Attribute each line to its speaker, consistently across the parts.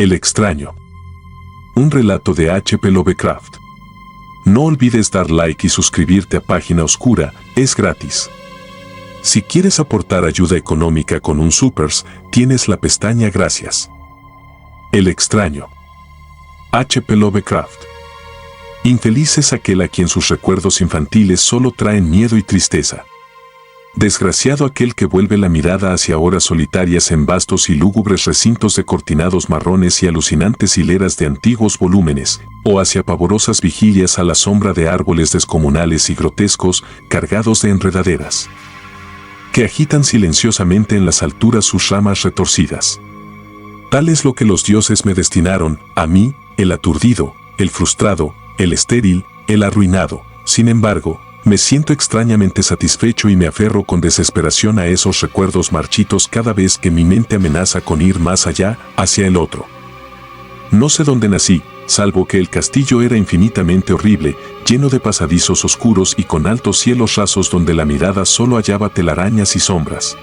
Speaker 1: El extraño. Un relato de H.P. Lovecraft. No olvides dar like y suscribirte a Página Oscura, es gratis. Si quieres aportar ayuda económica con un supers, tienes la pestaña Gracias. El extraño. H.P. Lovecraft. Infeliz es aquel a quien sus recuerdos infantiles solo traen miedo y tristeza. Desgraciado aquel que vuelve la mirada hacia horas solitarias en vastos y lúgubres recintos de cortinados marrones y alucinantes hileras de antiguos volúmenes, o hacia pavorosas vigilias a la sombra de árboles descomunales y grotescos cargados de enredaderas, que agitan silenciosamente en las alturas sus ramas retorcidas. Tal es lo que los dioses me destinaron, a mí, el aturdido, el frustrado, el estéril, el arruinado. Sin embargo, me siento extrañamente satisfecho y me aferro con desesperación a esos recuerdos marchitos cada vez que mi mente amenaza con ir más allá, hacia el otro. No sé dónde nací, salvo que el castillo era infinitamente horrible, lleno de pasadizos oscuros y con altos cielos rasos donde la mirada solo hallaba telarañas y sombras.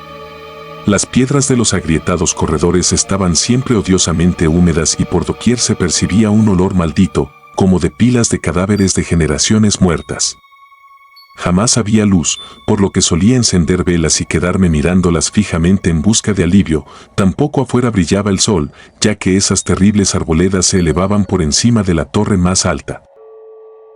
Speaker 1: Las piedras de los agrietados corredores estaban siempre odiosamente húmedas y por doquier se percibía un olor maldito, como de pilas de cadáveres de generaciones muertas. Jamás había luz, por lo que solía encender velas y quedarme mirándolas fijamente en busca de alivio. Tampoco afuera brillaba el sol, ya que esas terribles arboledas se elevaban por encima de la torre más alta.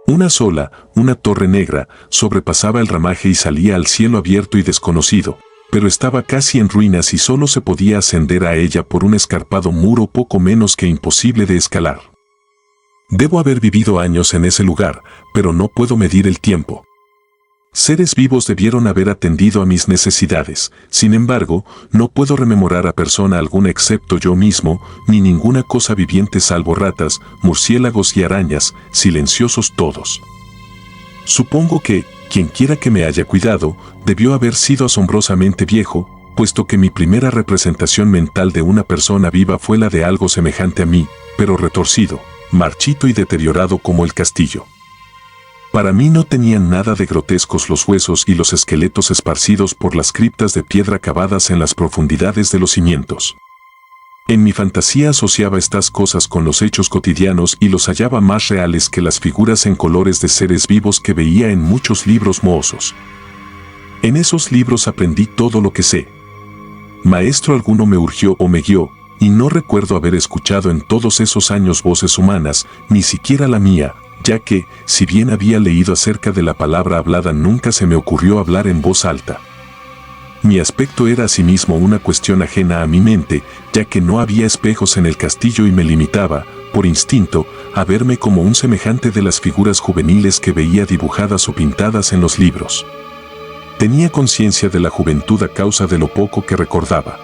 Speaker 1: Una sola, una torre negra, sobrepasaba el ramaje y salía al cielo abierto y desconocido, pero estaba casi en ruinas y solo se podía ascender a ella por un escarpado muro poco menos que imposible de escalar. Debo haber vivido años en ese lugar, pero no puedo medir el tiempo. Seres vivos debieron haber atendido a mis necesidades, sin embargo, no puedo rememorar a persona alguna excepto yo mismo, ni ninguna cosa viviente salvo ratas, murciélagos y arañas, silenciosos todos. Supongo que, quienquiera que me haya cuidado, debió haber sido asombrosamente viejo, puesto que mi primera representación mental de una persona viva fue la de algo semejante a mí, pero retorcido, marchito y deteriorado como el castillo. Para mí no tenían nada de grotescos los huesos y los esqueletos esparcidos por las criptas de piedra cavadas en las profundidades de los cimientos. En mi fantasía asociaba estas cosas con los hechos cotidianos y los hallaba más reales que las figuras en colores de seres vivos que veía en muchos libros mohosos. En esos libros aprendí todo lo que sé. Maestro alguno me urgió o me guió, y no recuerdo haber escuchado en todos esos años voces humanas, ni siquiera la mía, ya que, si bien había leído acerca de la palabra hablada, nunca se me ocurrió hablar en voz alta. Mi aspecto era asimismo una cuestión ajena a mi mente, ya que no había espejos en el castillo y me limitaba, por instinto, a verme como un semejante de las figuras juveniles que veía dibujadas o pintadas en los libros. Tenía conciencia de la juventud a causa de lo poco que recordaba.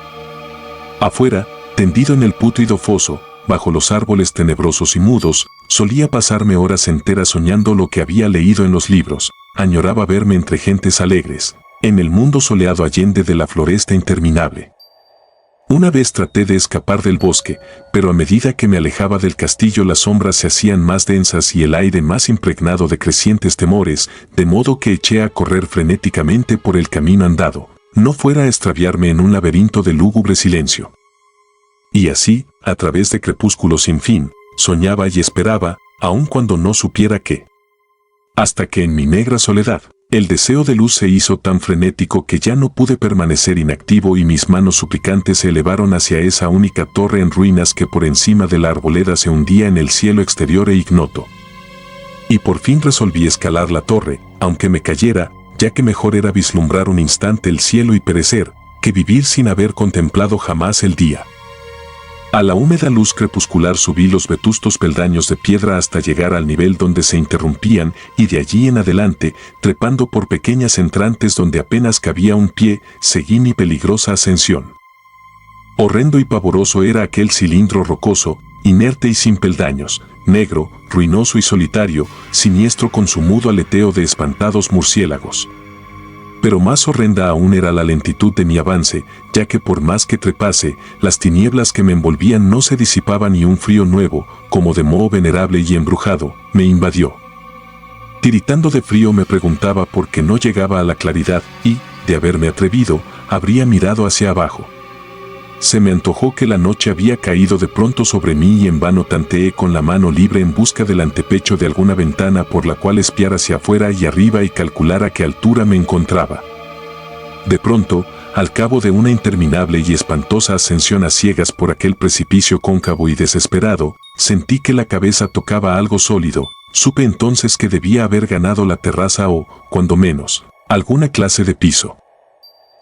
Speaker 1: Afuera, tendido en el pútrido foso, bajo los árboles tenebrosos y mudos, solía pasarme horas enteras soñando lo que había leído en los libros. Añoraba verme entre gentes alegres, en el mundo soleado allende de la floresta interminable. Una vez traté de escapar del bosque, pero a medida que me alejaba del castillo las sombras se hacían más densas y el aire más impregnado de crecientes temores, de modo que eché a correr frenéticamente por el camino andado, no fuera a extraviarme en un laberinto de lúgubre silencio. Y así, a través de crepúsculos sin fin, soñaba y esperaba, aun cuando no supiera qué. Hasta que en mi negra soledad, el deseo de luz se hizo tan frenético que ya no pude permanecer inactivo y mis manos suplicantes se elevaron hacia esa única torre en ruinas que por encima de la arboleda se hundía en el cielo exterior e ignoto. Y por fin resolví escalar la torre, aunque me cayera, ya que mejor era vislumbrar un instante el cielo y perecer, que vivir sin haber contemplado jamás el día. A la húmeda luz crepuscular subí los vetustos peldaños de piedra hasta llegar al nivel donde se interrumpían y de allí en adelante, trepando por pequeñas entrantes donde apenas cabía un pie, seguí mi peligrosa ascensión. Horrendo y pavoroso era aquel cilindro rocoso, inerte y sin peldaños, negro, ruinoso y solitario, siniestro con su mudo aleteo de espantados murciélagos. Pero más horrenda aún era la lentitud de mi avance, ya que por más que trepase, las tinieblas que me envolvían no se disipaban y un frío nuevo, como de moho venerable y embrujado, me invadió. Tiritando de frío me preguntaba por qué no llegaba a la claridad y, de haberme atrevido, habría mirado hacia abajo. Se me antojó que la noche había caído de pronto sobre mí y en vano tanteé con la mano libre en busca del antepecho de alguna ventana por la cual espiar hacia afuera y arriba y calcular a qué altura me encontraba. De pronto, al cabo de una interminable y espantosa ascensión a ciegas por aquel precipicio cóncavo y desesperado, sentí que la cabeza tocaba algo sólido. Supe entonces que debía haber ganado la terraza o, cuando menos, alguna clase de piso.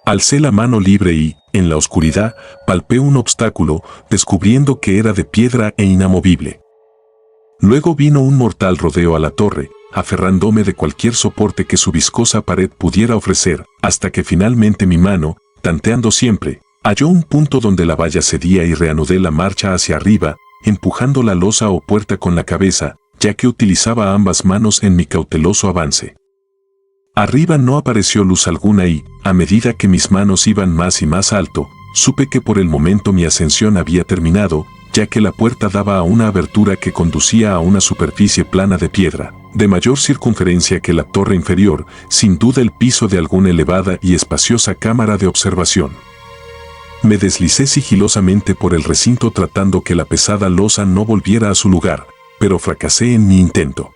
Speaker 1: Alcé la mano libre y, en la oscuridad, palpé un obstáculo, descubriendo que era de piedra e inamovible. Luego vino un mortal rodeo a la torre, aferrándome de cualquier soporte que su viscosa pared pudiera ofrecer, hasta que finalmente mi mano, tanteando siempre, halló un punto donde la valla cedía y reanudé la marcha hacia arriba, empujando la losa o puerta con la cabeza, ya que utilizaba ambas manos en mi cauteloso avance. Arriba no apareció luz alguna y, a medida que mis manos iban más y más alto, supe que por el momento mi ascensión había terminado, ya que la puerta daba a una abertura que conducía a una superficie plana de piedra, de mayor circunferencia que la torre inferior, sin duda el piso de alguna elevada y espaciosa cámara de observación. Me deslicé sigilosamente por el recinto tratando que la pesada losa no volviera a su lugar, pero fracasé en mi intento.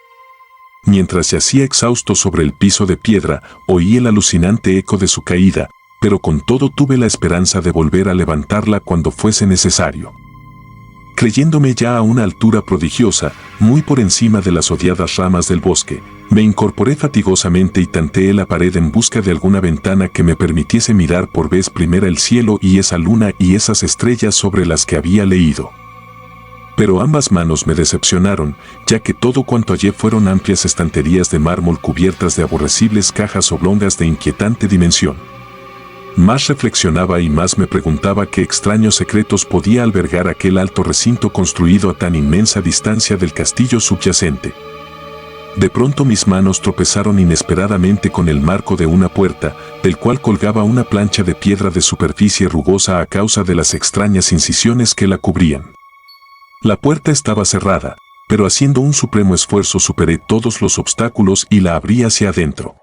Speaker 1: Mientras yacía exhausto sobre el piso de piedra, oí el alucinante eco de su caída, pero con todo tuve la esperanza de volver a levantarla cuando fuese necesario. Creyéndome ya a una altura prodigiosa, muy por encima de las odiadas ramas del bosque, me incorporé fatigosamente y tanteé la pared en busca de alguna ventana que me permitiese mirar por vez primera el cielo y esa luna y esas estrellas sobre las que había leído. Pero ambas manos me decepcionaron, ya que todo cuanto hallé fueron amplias estanterías de mármol cubiertas de aborrecibles cajas oblongas de inquietante dimensión. Más reflexionaba y más me preguntaba qué extraños secretos podía albergar aquel alto recinto construido a tan inmensa distancia del castillo subyacente. De pronto mis manos tropezaron inesperadamente con el marco de una puerta, del cual colgaba una plancha de piedra de superficie rugosa a causa de las extrañas incisiones que la cubrían. La puerta estaba cerrada, pero haciendo un supremo esfuerzo superé todos los obstáculos y la abrí hacia adentro.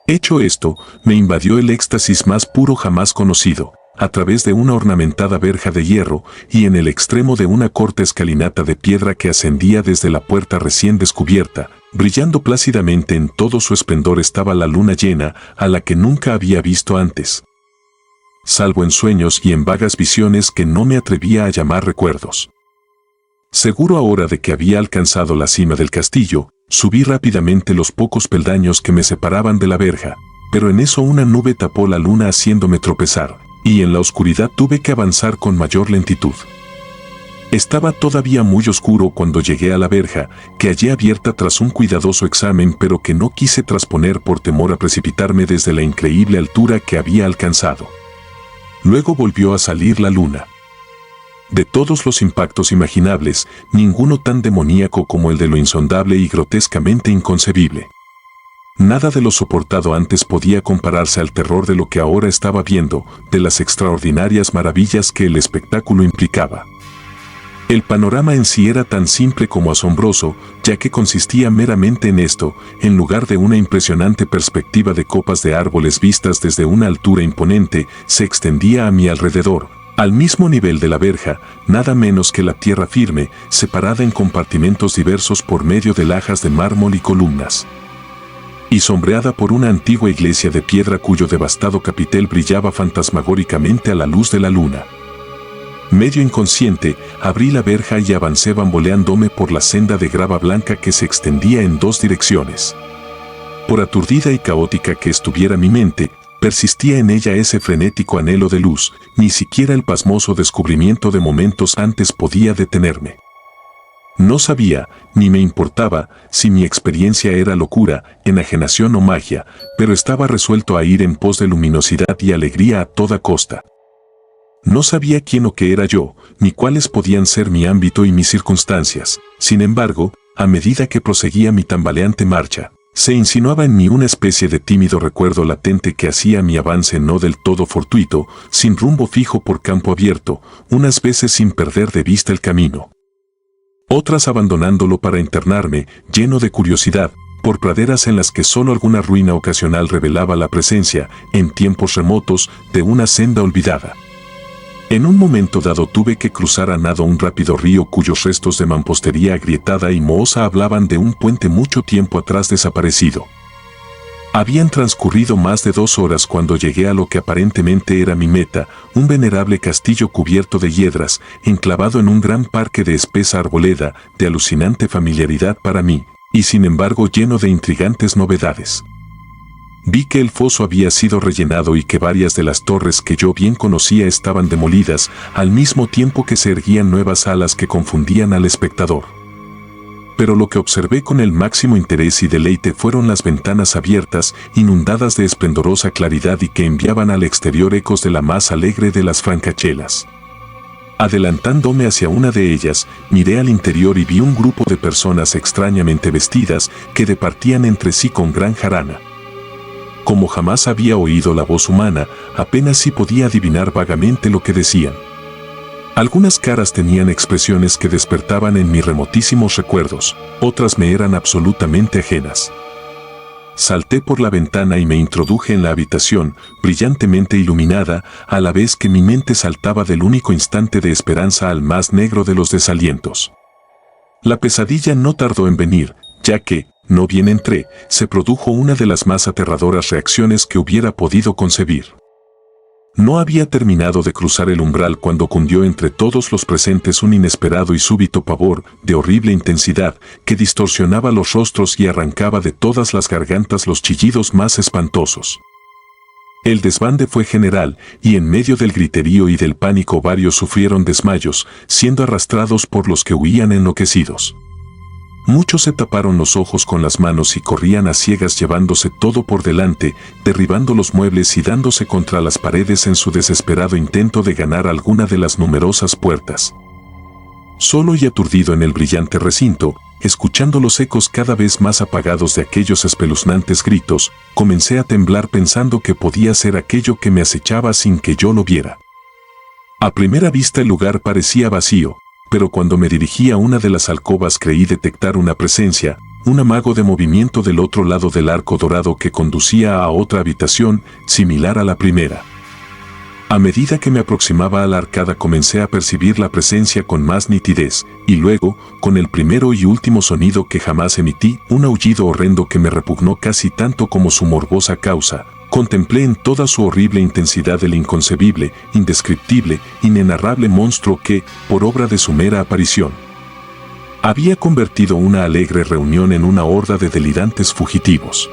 Speaker 1: Hecho esto, me invadió el éxtasis más puro jamás conocido, a través de una ornamentada verja de hierro y en el extremo de una corta escalinata de piedra que ascendía desde la puerta recién descubierta, brillando plácidamente en todo su esplendor estaba la luna llena, a la que nunca había visto antes. Salvo en sueños y en vagas visiones que no me atrevía a llamar recuerdos. Seguro ahora de que había alcanzado la cima del castillo, subí rápidamente los pocos peldaños que me separaban de la verja, pero en eso una nube tapó la luna haciéndome tropezar, y en la oscuridad tuve que avanzar con mayor lentitud. Estaba todavía muy oscuro cuando llegué a la verja, que hallé abierta tras un cuidadoso examen pero que no quise trasponer por temor a precipitarme desde la increíble altura que había alcanzado. Luego volvió a salir la luna. De todos los impactos imaginables, ninguno tan demoníaco como el de lo insondable y grotescamente inconcebible. Nada de lo soportado antes podía compararse al terror de lo que ahora estaba viendo, de las extraordinarias maravillas que el espectáculo implicaba. El panorama en sí era tan simple como asombroso, ya que consistía meramente en esto, en lugar de una impresionante perspectiva de copas de árboles vistas desde una altura imponente, se extendía a mi alrededor, al mismo nivel de la verja, nada menos que la tierra firme, separada en compartimentos diversos por medio de lajas de mármol y columnas. Y sombreada por una antigua iglesia de piedra cuyo devastado capitel brillaba fantasmagóricamente a la luz de la luna. Medio inconsciente, abrí la verja y avancé bamboleándome por la senda de grava blanca que se extendía en dos direcciones. Por aturdida y caótica que estuviera mi mente, persistía en ella ese frenético anhelo de luz, ni siquiera el pasmoso descubrimiento de momentos antes podía detenerme. No sabía, ni me importaba, si mi experiencia era locura, enajenación o magia, pero estaba resuelto a ir en pos de luminosidad y alegría a toda costa. No sabía quién o qué era yo, ni cuáles podían ser mi ámbito y mis circunstancias. Sin embargo, a medida que proseguía mi tambaleante marcha, se insinuaba en mí una especie de tímido recuerdo latente que hacía mi avance no del todo fortuito, sin rumbo fijo por campo abierto, unas veces sin perder de vista el camino. Otras abandonándolo para internarme, lleno de curiosidad, por praderas en las que solo alguna ruina ocasional revelaba la presencia, en tiempos remotos, de una senda olvidada. En un momento dado tuve que cruzar a nado un rápido río cuyos restos de mampostería agrietada y mohosa hablaban de un puente mucho tiempo atrás desaparecido. Habían transcurrido más de 2 horas cuando llegué a lo que aparentemente era mi meta, un venerable castillo cubierto de hiedras, enclavado en un gran parque de espesa arboleda, de alucinante familiaridad para mí, y sin embargo lleno de intrigantes novedades. Vi que el foso había sido rellenado y que varias de las torres que yo bien conocía estaban demolidas, al mismo tiempo que se erguían nuevas alas que confundían al espectador. Pero lo que observé con el máximo interés y deleite fueron las ventanas abiertas, inundadas de esplendorosa claridad y que enviaban al exterior ecos de la más alegre de las francachelas. Adelantándome hacia una de ellas, miré al interior y vi un grupo de personas extrañamente vestidas que departían entre sí con gran jarana. Como jamás había oído la voz humana, apenas sí podía adivinar vagamente lo que decían. Algunas caras tenían expresiones que despertaban en mis remotísimos recuerdos, otras me eran absolutamente ajenas. Salté por la ventana y me introduje en la habitación, brillantemente iluminada, a la vez que mi mente saltaba del único instante de esperanza al más negro de los desalientos. La pesadilla no tardó en venir, ya que, no bien entré, se produjo una de las más aterradoras reacciones que hubiera podido concebir. No había terminado de cruzar el umbral cuando cundió entre todos los presentes un inesperado y súbito pavor, de horrible intensidad, que distorsionaba los rostros y arrancaba de todas las gargantas los chillidos más espantosos. El desbande fue general, y en medio del griterío y del pánico varios sufrieron desmayos, siendo arrastrados por los que huían enloquecidos. Muchos se taparon los ojos con las manos y corrían a ciegas llevándose todo por delante, derribando los muebles y dándose contra las paredes en su desesperado intento de ganar alguna de las numerosas puertas. Solo y aturdido en el brillante recinto, escuchando los ecos cada vez más apagados de aquellos espeluznantes gritos, comencé a temblar pensando que podía ser aquello que me acechaba sin que yo lo viera. A primera vista el lugar parecía vacío, pero cuando me dirigí a una de las alcobas creí detectar una presencia, un amago de movimiento del otro lado del arco dorado que conducía a otra habitación, similar a la primera. A medida que me aproximaba a la arcada comencé a percibir la presencia con más nitidez, y luego, con el primero y último sonido que jamás emití, un aullido horrendo que me repugnó casi tanto como su morbosa causa, contemplé en toda su horrible intensidad el inconcebible, indescriptible, inenarrable monstruo que, por obra de su mera aparición, había convertido una alegre reunión en una horda de delirantes fugitivos.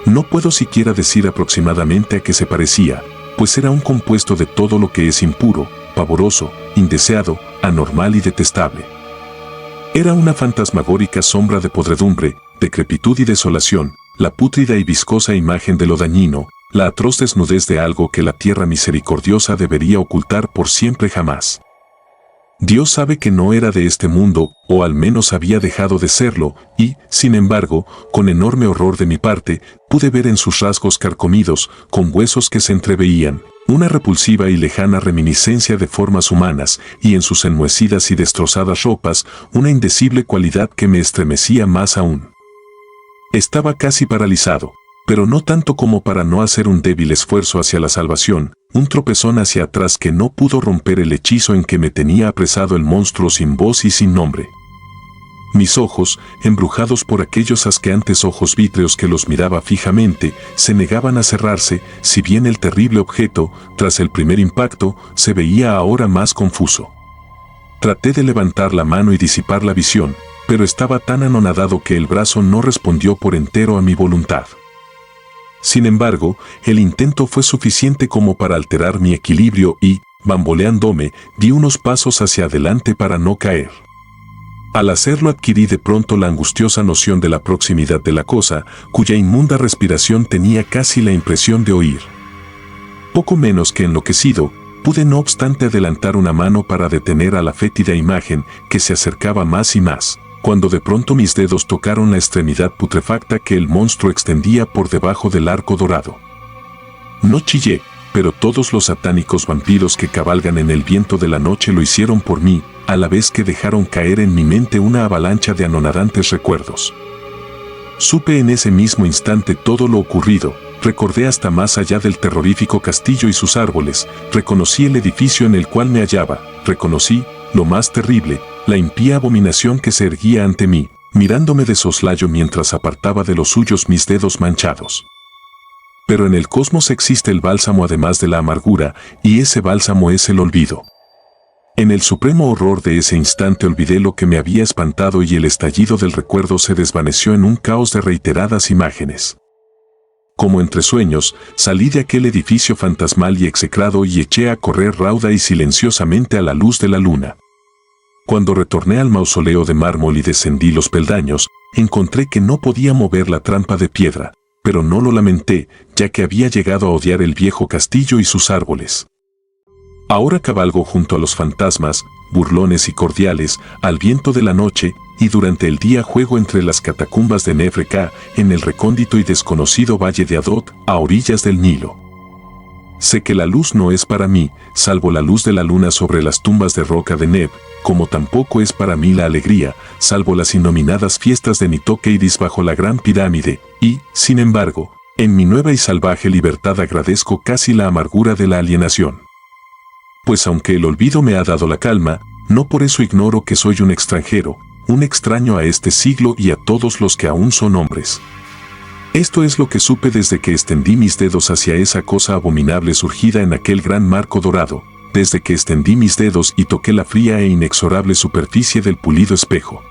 Speaker 1: No puedo siquiera decir aproximadamente a qué se parecía, pues era un compuesto de todo lo que es impuro, pavoroso, indeseado, anormal y detestable. Era una fantasmagórica sombra de podredumbre, decrepitud y desolación, la pútrida y viscosa imagen de lo dañino, la atroz desnudez de algo que la tierra misericordiosa debería ocultar por siempre jamás. Dios sabe que no era de este mundo, o al menos había dejado de serlo, y, sin embargo, con enorme horror de mi parte, pude ver en sus rasgos carcomidos, con huesos que se entreveían, una repulsiva y lejana reminiscencia de formas humanas, y en sus enmohecidas y destrozadas ropas, una indecible cualidad que me estremecía más aún. Estaba casi paralizado, pero no tanto como para no hacer un débil esfuerzo hacia la salvación, un tropezón hacia atrás que no pudo romper el hechizo en que me tenía apresado el monstruo sin voz y sin nombre. Mis ojos, embrujados por aquellos asqueantes ojos vítreos que los miraba fijamente, se negaban a cerrarse, si bien el terrible objeto, tras el primer impacto, se veía ahora más confuso. Traté de levantar la mano y disipar la visión, pero estaba tan anonadado que el brazo no respondió por entero a mi voluntad. Sin embargo, el intento fue suficiente como para alterar mi equilibrio y, bamboleándome, di unos pasos hacia adelante para no caer. Al hacerlo adquirí de pronto la angustiosa noción de la proximidad de la cosa, cuya inmunda respiración tenía casi la impresión de oír. Poco menos que enloquecido, pude no obstante adelantar una mano para detener a la fétida imagen que se acercaba más y más, cuando de pronto mis dedos tocaron la extremidad putrefacta que el monstruo extendía por debajo del arco dorado. No chillé, pero todos los satánicos vampiros que cabalgan en el viento de la noche lo hicieron por mí, a la vez que dejaron caer en mi mente una avalancha de anonadantes recuerdos. Supe en ese mismo instante todo lo ocurrido, recordé hasta más allá del terrorífico castillo y sus árboles, reconocí el edificio en el cual me hallaba, reconocí, lo más terrible, la impía abominación que se erguía ante mí, mirándome de soslayo mientras apartaba de los suyos mis dedos manchados. Pero en el cosmos existe el bálsamo además de la amargura, y ese bálsamo es el olvido. En el supremo horror de ese instante olvidé lo que me había espantado y el estallido del recuerdo se desvaneció en un caos de reiteradas imágenes. Como entre sueños, salí de aquel edificio fantasmal y execrado y eché a correr rauda y silenciosamente a la luz de la luna. Cuando retorné al mausoleo de mármol y descendí los peldaños, encontré que no podía mover la trampa de piedra, pero no lo lamenté, ya que había llegado a odiar el viejo castillo y sus árboles. Ahora cabalgo junto a los fantasmas, burlones y cordiales, al viento de la noche, y durante el día juego entre las catacumbas de Nefre-Ka, en el recóndito y desconocido valle de Adot, a orillas del Nilo. Sé que la luz no es para mí, salvo la luz de la luna sobre las tumbas de roca de Neb, como tampoco es para mí la alegría, salvo las innominadas fiestas de Nitokeidis bajo la gran pirámide, y, sin embargo, en mi nueva y salvaje libertad agradezco casi la amargura de la alienación. Pues aunque el olvido me ha dado la calma, no por eso ignoro que soy un extranjero, un extraño a este siglo y a todos los que aún son hombres. Esto es lo que supe desde que extendí mis dedos hacia esa cosa abominable surgida en aquel gran marco dorado, desde que extendí mis dedos y toqué la fría e inexorable superficie del pulido espejo.